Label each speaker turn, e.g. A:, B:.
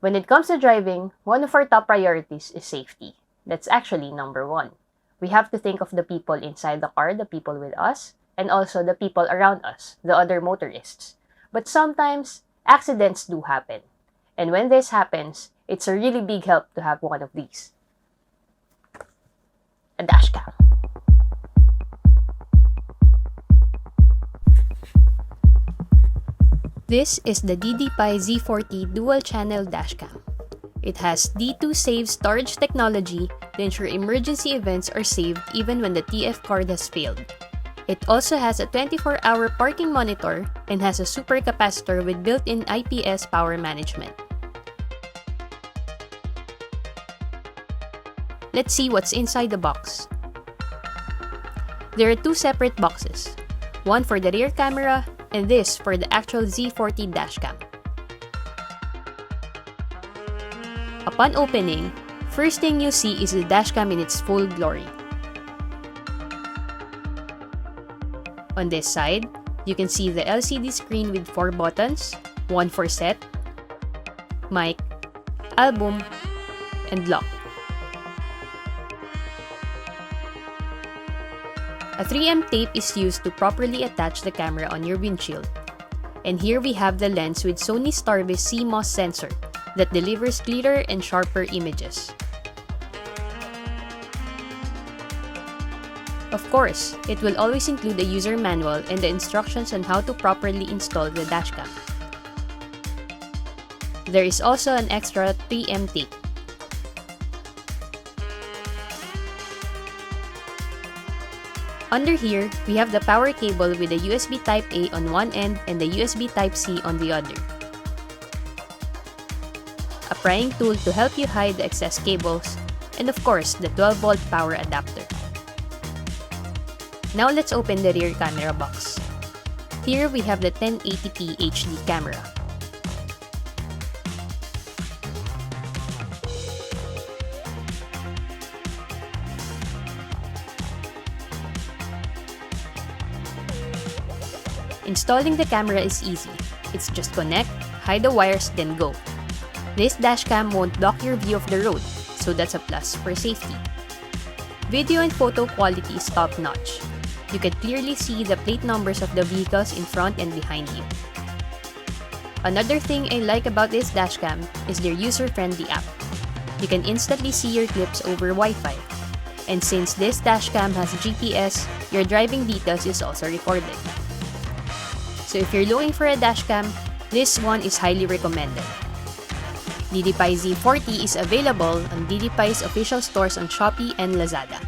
A: When it comes to driving, one of our top priorities is safety. That's actually number one. We have to think of the people inside the car, the people with us, and also the people around us, the other motorists. But sometimes, accidents do happen. And when this happens, it's a really big help to have one of these. A dash cam. This is the DDPAI Z40 dual-channel dashcam. It has D2 save storage technology to ensure emergency events are saved even when the TF card has failed. It also has a 24-hour parking monitor and has a supercapacitor with built-in IPS power management. Let's see what's inside the box. There are two separate boxes, one for the rear camera and this for the actual Z40 dashcam. Upon opening, first thing you see is the dashcam in its full glory. On this side, you can see the LCD screen with 4 buttons, one for set, mic, album, and lock. A 3M tape is used to properly attach the camera on your windshield. And here we have the lens with Sony Starvis CMOS sensor that delivers clearer and sharper images. Of course, it will always include a user manual and the instructions on how to properly install the dashcam. There is also an extra 3M tape. Under here, we have the power cable with the USB Type-A on one end and the USB Type-C on the other. A prying tool to help you hide the excess cables, and of course, the 12-volt power adapter. Now let's open the rear camera box. Here we have the 1080p HD camera. Installing the camera is easy. It's just connect, hide the wires, then go. This dashcam won't block your view of the road, so that's a plus for safety. Video and photo quality is top-notch. You can clearly see the plate numbers of the vehicles in front and behind you. Another thing I like about this dashcam is their user-friendly app. You can instantly see your clips over Wi-Fi. And since this dashcam has GPS, your driving details is also recorded. So if you're looking for a dashcam, this one is highly recommended. DDPAI Z40 is available on DDPAI's official stores on Shopee and Lazada.